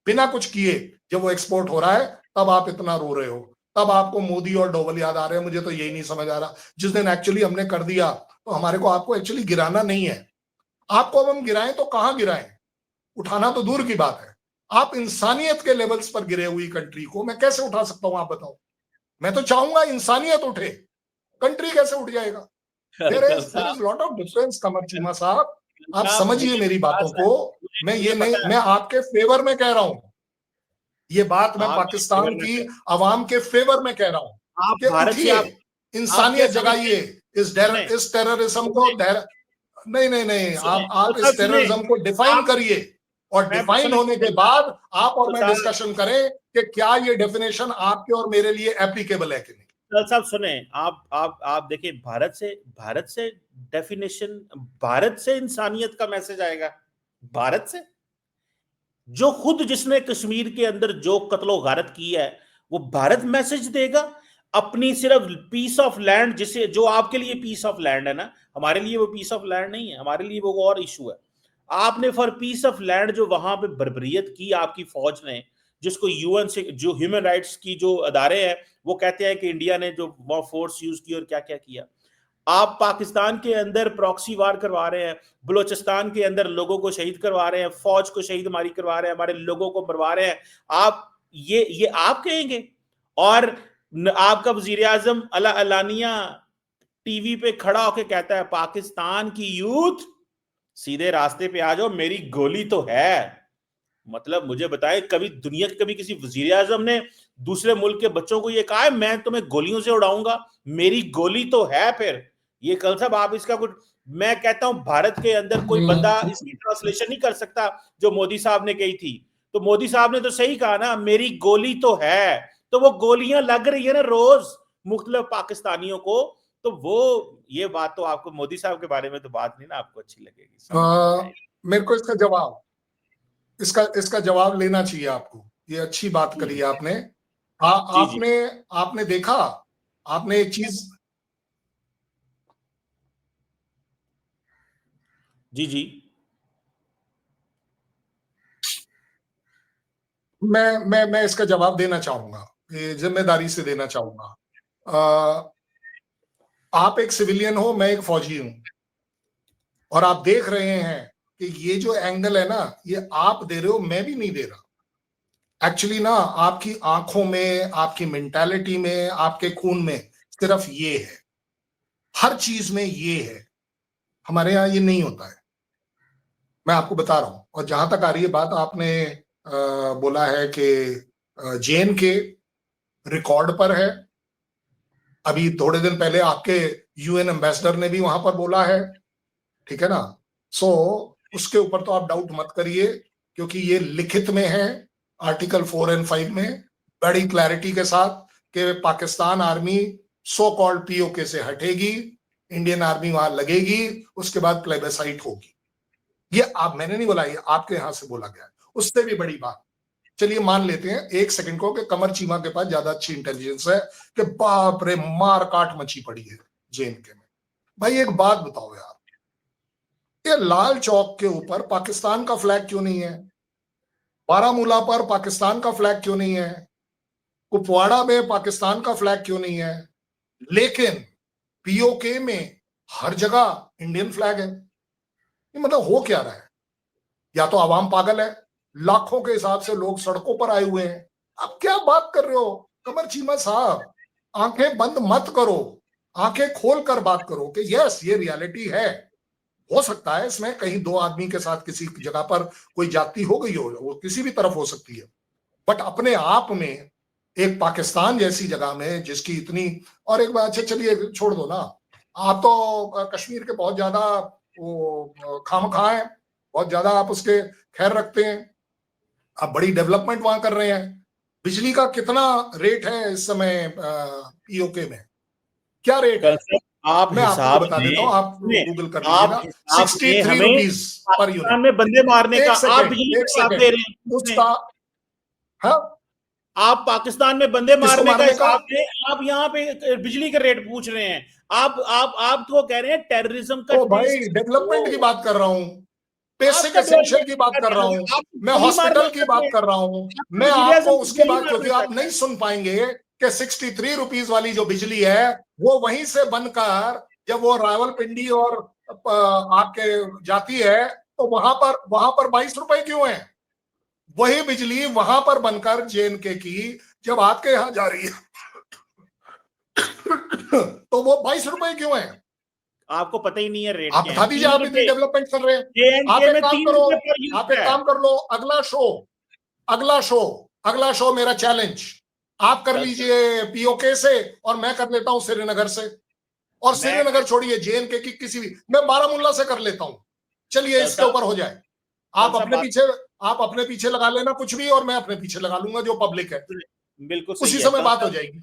बिना कुछ किए जब वो एक्सपोर्ट हो रहा है, तब आप इतना रो रहे हो, तब आपको मोदी और डोवल याद आ रहे हैं। मुझे तो यही नहीं समझ आ रहा, जिस दिन एक्चुअली हमने कर दिया तो हमारे को आपको एक्चुअली गिराना नहीं है। आपको अब हम गिराएं तो कहां गिराएं, उठाना तो दूर की बात है। आप इंसानियत के लेवल्स पर गिरे हुई कंट्री को मैं कैसे उठा सकता हूं, आप बताओ। मैं तो चाहूंगा इंसानियत उठे, कंट्री कैसे उठ जाएगा? There is lot of difference Qamar Cheema साहब, आप समझिए मेरी बातों को। मैं ये नहीं, मैं आपके फेवर में कह रहा हूं, ये बात मैं पाकिस्तान की आवाम के फेवर में कह रहा हूं कि उठिए, इंसानियत जगाइए, इस टेररिज्म को नहीं, आप इस टेररिज्म को डिफाइन करिए, और डिफाइन होने के बाद आप और मैं डिस्कशन करें कि क्या ये डेफिनेशन आपके और मेरे लिए एप्लीकेबल है कि नहीं। साहब सुने, आप देखिए, भारत से डेफिनेशन, भारत से इंसानियत का मैसेज आएगा, भारत से। जो खुद जिसने कश्मीर के अंदर जो कत्लो गारत की है, वो भारत मैसेज देगा अपनी सिर्फ पीस ऑफ लैंड, जिसे जो आपके लिए पीस ऑफ लैंड है ना, हमारे लिए वो पीस ऑफ लैंड नहीं है, हमारे लिए वो और इशू है। आपने फॉर पीस ऑफ लैंड जो वहां पे बर्बरियत की आपकी फौज ने, जिसको यूएन से जो ह्यूमन राइट्स की जो अदारे हैं वो कहते हैं कि इंडिया ने जो फोर्स यूज की और क्या क्या किया। आप पाकिस्तान के अंदर प्रॉक्सी वार करवा रहे हैं, बलूचिस्तान के अंदर लोगों को शहीद करवा रहे हैं, फौज को शहीद मारी करवा रहे हैं, हमारे लोगों को मरवा रहे हैं। आप ये आप कहेंगे? और आपका वजीर आजम अलानिया टीवी पे खड़ा होकर कहता है पाकिस्तान की यूथ सीधे रास्ते पे आ जाओ, मेरी गोली तो है। मतलब मुझे बताएं, कभी दुनिया के कभी किसी वजीर आजम ने दूसरे मुल्क के बच्चों को ये कहा है मैं तुम्हें गोलियों से उड़ाऊंगा, मेरी गोली तो है? फिर ये कल साहब आप इसका कुछ, मैं कहता हूं भारत के अंदर कोई बंदा इसकी ट्रांसलेशन नहीं कर सकता जो मोदी साहब ने कही थी। तो मोदी साहब ने तो सही कहा ना, मेरी गोली तो है। तो वो गोलियां लग रही है ना रोज मुख्तलिफ पाकिस्तानियों को। तो वो ये बात तो आपको मोदी साहब के बारे में तो बात नहीं ना आपको अच्छी लगेगी, समझ मेरे को इसका जवाब लेना चाहिए आपको। ये अच्छी बात करी आपने। आपने देखा, आपने एक चीज, जी मैं इसका जवाब देना चाहूंगा, ये जिम्मेदारी से देना चाहूंगा। आप एक सिविलियन हो, मैं एक फौजी हूं, और आप देख रहे हैं कि ये जो एंगल है ना, ये आप दे रहे हो, मैं भी नहीं दे रहा। एक्चुअली ना, आपकी आंखों में, आपकी मेंटालिटी में, आपके खून में सिर्फ ये है, हर चीज में ये है। हमारे यहाँ ये नहीं होता है, मैं आपको बता रहा हूं। और जहां तक आ रही है बात, आपने बोला है कि जेन के रिकॉर्ड पर है। अभी थोड़े दिन पहले आपके यूएन एम्बेसडर ने भी वहां पर बोला है, ठीक है ना। सो उसके ऊपर तो आप डाउट मत करिए, क्योंकि ये लिखित में है आर्टिकल 4 और 5 में, बड़ी क्लैरिटी के साथ, कि Pakistan army so called PoK से हटेगी, इंडियन आर्मी वहां लगेगी, उसके बाद प्लेबेसाइट होगी। ये आप, मैंने नहीं बोला, ये आपके यहां से बोला गया है। उससे भी बड़ी बात, चलिए मान लेते हैं एक सेकंड को कि कमर चीमा के पास ज्यादा अच्छी इंटेलिजेंस है, कि बाप रे मार काट मची पड़ी है जेएनके में। भाई एक बात बताओ यार, ये लाल चौक के ऊपर पाकिस्तान का फ्लैग क्यों नहीं है? बारामूला पर पाकिस्तान का फ्लैग क्यों नहीं है? कुपवाड़ा में पाकिस्तान का फ्लैग क्यों नहीं है? लेकिन पीओके में हर जगह इंडियन फ्लैग है। ये मतलब हो क्या रहा है? या तो आवाम पागल है, लाखों के हिसाब से लोग सड़कों पर आए हुए हैं। आप क्या बात कर रहे हो कमर चीमा साहब? आंखें बंद मत करो, आंखें खोल कर बात करो कि यस, ये रियलिटी है। हो सकता है इसमें कहीं दो आदमी के साथ किसी जगह पर कोई जाति हो गई हो, वो किसी भी तरफ हो सकती है, बट अपने आप में एक पाकिस्तान जैसी जगह में जिसकी इतनी, और एक बात, अच्छा चलिए छोड़ दो ना, आप तो कश्मीर के बहुत ज्यादा वो खामखा है, बहुत ज्यादा आप उसके खैर रखते हैं। आप बड़ी डेवलपमेंट वहां कर रहे हैं। बिजली का कितना रेट है इस समय पीओके में? क्या रेट है? आप मैं आपको हिसाब बता देता हूँ, आप गूगल कर आप लीजिएगा। हिसाब में 63 हमें रुपीज पर यूनिट। पाकिस्तान में बंदे मारने का एक आप सेकेंड, बिजली एक का दे रहे हैं उसका, हाँ, आप पाकिस्तान में बंदे किसको मारने का मारने का? हिसाब दे, आप यहाँ पे बिजली के रेट पूछ रहे हैं। आप तो कह रहे हैं टेररिज्म का ओ भाई, टेस्ट। डेवलपमेंट की बात कर रहा हूँ, बेसिक आपका एसेंशियल की बात कर रहा हूँ, आप मैं गोली हॉस्पिटल मारने की का बात है, कर रहा हूँ। आपका मैं वजीर आपको आजम उसकी गोली बात, क्योंकि मारने आप का नहीं सुन पाएंगे कि 63 रुपीज वाली जो बिजली है, वो वहीं से बनकर जब वो रावलपिंडी और आपके जाती है, तो वहां पर 22 रुपए क्यों है? वही बिजली वहां पर बनकर जेएनके की जब आपके यहां जा रही है तो वो 22 रुपए क्यों है? आपको पता ही नहीं है रेट आप क्या है। बता दीजिए, आप इतनी डेवलपमेंट कर रहे हैं। आप जेएनके एक में काम 3 करो, रुपए पर आप यूनिट एक है। काम कर लो, अगला शो मेरा चैलेंज, आप कर लीजिए पीओके से, और मैं कर लेता हूं श्रीनगर से। और श्रीनगर छोड़िए, जेएनके की किसी भी, मैं बारामूला से कर लेता हूं। चलिए इसके ऊपर हो जाए। आप अपने पीछे लगा लेना कुछ भी, और मैं अपने पीछे लगा लूंगा जो पब्लिक है। बिल्कुल सही उसी है। समय बात हो जाएगी।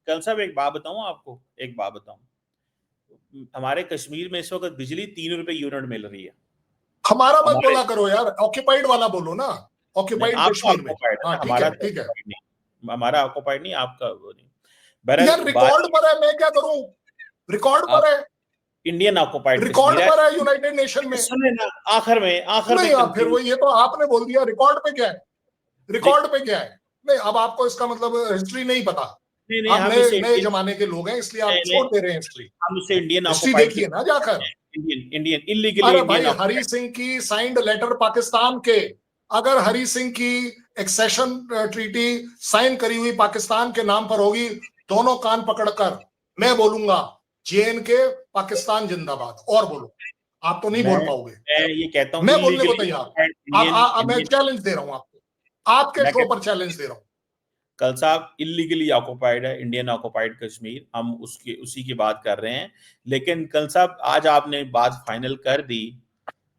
कल साहब एक बात बताऊं आपको, एक बात बताऊं, हमारे कश्मीर में इस वक्त बिजली 3 रुपए यूनिट मिल रही है। हमारा मत बोला करो यार, ऑक्यूपाइड वाला बोलो ना। ऑक्यूपाइड आपका कश्मीर में। ऑक्युपाइड है, हाँ ठीक हमारा है, ठीक है नहीं, हमारा ऑक्युपाइड नहीं, आपका वो नहीं। यार, बहरहाल रिकॉर्ड पर है, मैं क्या करूं, रिकॉर्ड आप पर है, इंडियन ऑक्युपाइड रिकॉर्ड कश्मीर है। पर है यूनाइटेड नेशन में। सुने ना, आखिर में नहीं, आप फिर कंक्लूड। वो, ये तो आपने बोल दिया, रिकॉर्ड पे क्या है, जी, रिकॉर्ड पे क्या है। नहीं, अब आपको इसका मतलब हिस्ट्री नहीं पता, नहीं नहीं, आप हम नए इसे नए इंडियन, जमाने के लोग हैं, इसलिए आप नहीं नहीं, छोड़ दे रहे हैं हिस्ट्री। हम इसे इंडियन हिस्ट्री ऑक्युपाइड देखिए ना जाकर। इंडियन इंडियन इलीगली अरे इंडियन भाई, हरी ऑक्युपाइड। सिंह की साइंड लेटर पाकिस्तान के, अगर हरी सिंह की एक्सेशन ट्रीटी साइन करी हुई पाकिस्तान के नाम पर होगी, दोनों कान पकड़कर मैं बोलूंगा, JNK पाकिस्तान जिंदाबाद, और बोलो, आप तो नहीं बोल पाओगे। मैं ये कहता हूँ मैं बोलने को इलीगली तैयार ऑक्युपाइड हूं। अब मैं इंडियन, चैलेंज दे रहा हूं आपको, आपके मैं शो कहता पर चैलेंज दे रहा हूं। कल साहब इलीगली ऑक्युपाइड है इंडियन ऑक्युपाइड कश्मीर, हम उसकी उसी की बात कर रहे हैं। लेकिन कल साहब आज आपने बात फाइनल कर दी।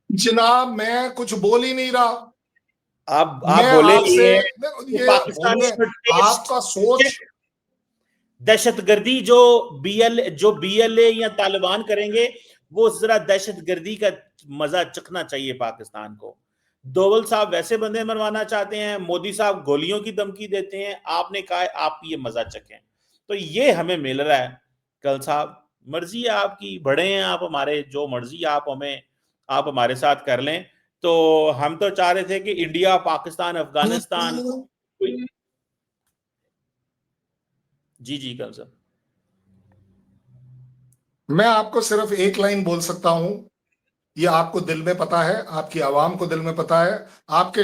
जनाब, मैं कुछ बोल ही नहीं रहा, आप मैं बोले आपसे, ये कि ये पाकिस्तान बोलने, शुड टेस्ट आपका सोच, दहशतगर्दी, जो BLA या तालिबान करेंगे, वो जरा दहशतगर्दी का मजा चखना चाहिए पाकिस्तान को। दोवल साहब वैसे बंदे मरवाना चाहते हैं, मोदी साहब गोलियों की धमकी देते हैं, आपने कहा है आप ये मजा चखें, तो ये हमें मिल रहा है। कल साहब मर्जी है आपकी, बड़े हैं आप हमारे, जो मर्जी आप हमारे साथ कर लें। तो हम तो चाह रहे थे कि इंडिया, पाकिस्तान, अफगानिस्तान, जी जी कल साहब। मैं आपको सिर्फ एक लाइन बोल सकता हूं, ये आपको दिल में पता है, आपकी आवाम को दिल में पता है। आपके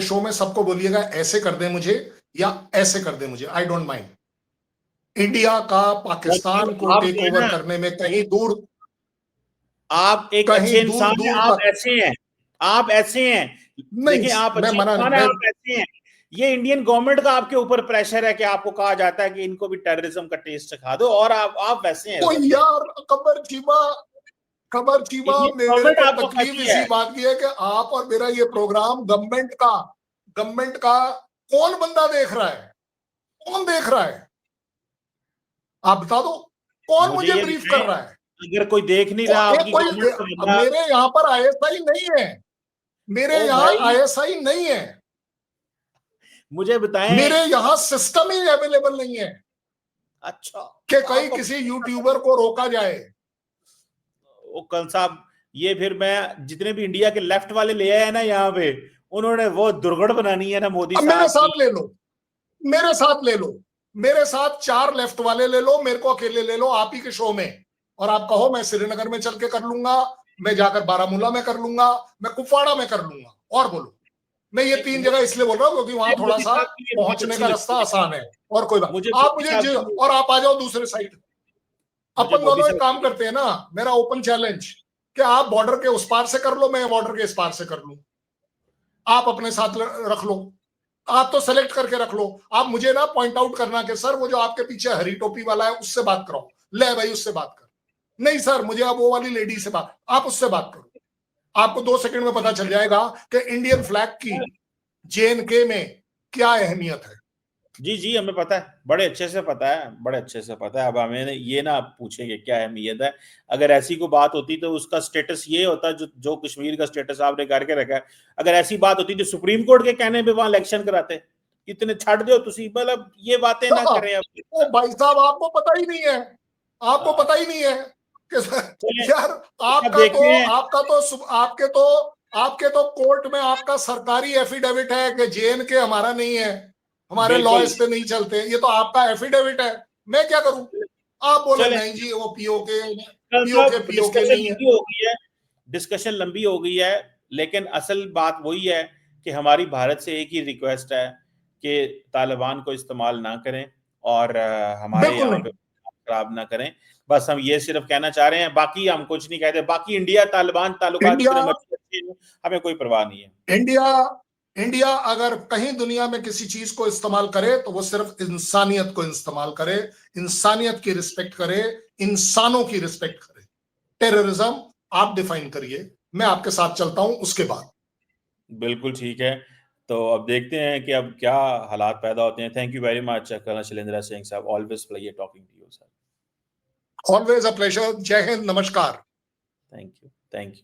शो में सबको बोलिएगा ऐसे कर दे मुझे, या ऐसे कर दे मुझे, आई डोंट माइंड। इंडिया का पाकिस्तान को आप टेक जो है ओवर ना, करने में कहीं दूर, आप एक कहीं अच्छे दूर इंसान हैं, दूर आप तक ऐसे हैं, आप ऐसे हैं। नहीं। देखिए आप मैं अच्छे मना नहीं, इंसान हैं, मैं आप ऐसे हैं। ये इंडियन गवर्नमेंट का आपके ऊपर प्रेशर है कि आपको कहा जाता है कि इनको भी टेररिज्म का टेस्ट सिखा दो, और आप वैसे हैं ओ बंदे। यार, खबर चीमा, इंडियन मेरे गवर्नमेंट को आपको तकलीफ कहती इसी है। बात की है कि आप और मेरा ये प्रोग्राम गवर्नमेंट का कौन बंदा देख रहा है, कौन देख रहा है, आप बता दो, कौन मुझे मुझे ये ब्रीफ कर बताएं, रहा है। अगर कोई देख नहीं रहा एक आपकी कोई, गवर्नमेंट का बंदा, मेरे यहाँ पर ISI नहीं है, मेरे ओ यहाँ भाई ISI नहीं है, मुझे बताएं। मेरे यहाँ सिस्टम ही अवेलेबल नहीं है अच्छा, कि तो कहीं आपको किसी यूट्यूबर को रोका जाए। वो कल साहब, ये फिर मैं जितने भी इंडिया के लेफ्ट वाले ले आए ना यहाँ पे, उन्होंने वो दुर्गढ़ बनानी है ना मोदी अब मेरे साहब की। साथ ले लो, मेरे साथ ले लो, मेरे साथ 4 लेफ्ट वाले ले लो, मेरे को अकेले ले लो आप ही के शो में, और आप कहो मैं श्रीनगर में चल के कर लूंगा, मैं जाकर बारामूला में कर लूंगा, मैं कुपवाड़ा में कर लूंगा, और बोलो। मैं ये 3 जगह इसलिए बोल रहा हूँ क्योंकि वहां मुझे थोड़ा मोदी सा साहब की ये बात पहुंचने अच्छी का रास्ता लगती है। आसान है, और कोई बात। मुझे आप मोदी साहब मुझे, की, और आप आ जाओ दूसरे साइड, मुझे अपन मोदी दोनों एक साहब काम की, करते हैं ना, मेरा ओपन चैलेंज, कि आप बॉर्डर के उस पार से कर लो, मैं बॉर्डर के इस पार से कर लूं, आप अपने साथ रख लो, आप तो सेलेक्ट करके रख लो, आप मुझे ना पॉइंट आउट करना कि सर वो जो आपके पीछे हरी टोपी वाला है उससे बात कराओ, ले भाई उससे बात कर, नहीं सर मुझे अब वो वाली लेडी से बात, आप उससे बात करो। आपको 2 सेकंड में पता चल जाएगा कि इंडियन फ्लैग की JNK में क्या अहमियत है। जी जी हमें पता है, बड़े अच्छे से पता है, बड़े अच्छे से पता है। अब हमें ये ना पूछे कि क्या अहमियत है, अगर ऐसी कोई बात होती तो उसका स्टेटस ये होता जो जो कश्मीर का स्टेटस आपने करके रखा है। अगर ऐसी बात होती तो सुप्रीम कोर्ट के कहने पे वहां इलेक्शन कराते। इतने छड़ दो तुसी, मतलब ये बातें ना करें अब। ओ भाई साहब, आपको पता ही नहीं है, आपको पता ही नहीं है कि यार, अब देखते हैं। आपके तो कोर्ट में आपका सरकारी एफिडेविट है कि JNK हमारा नहीं है, हमारे लॉ बिल्कुल, इस पे नहीं चलते, ये तो आपका एफिडेविट है, मैं क्या करूं। आप बोले चले नहीं जी वो कल सब पीओके नहीं है। डिस्कशन लंबी हो गई है। लेकिन असल बात वही है कि हमारी भारत से एक ही रिक्वेस्ट है कि तालिबान को इस्तेमाल ना करें, और हमारे बिल्कुल यहाँ नहीं। पे खराब ना करें। बस हम ये सिर्फ कहना चाह रहे हैं, बाकी हम कुछ नहीं कहते। बाकी इंडिया तालिबान ताल्लुकात इंडिया जितने मर्जी अच्छे हों, हमें कोई परवाह नहीं है। इंडिया इंडिया अगर कहीं दुनिया में किसी चीज को इस्तेमाल करे तो वो सिर्फ इंसानियत को इस्तेमाल करे, इंसानियत की रिस्पेक्ट करे, इंसानों की रिस्पेक्ट करे। टेररिज्म आप डिफाइन करिए, मैं आपके साथ चलता हूं उसके बाद। बिल्कुल ठीक है। तो अब देखते हैं कि अब क्या हालात पैदा होते हैं। Thank you very much colonel Shailendra Singh साहब, always pleasure talking to you sir. Always a pleasure. जय हिंद, नमस्कार। Thank you, thank you.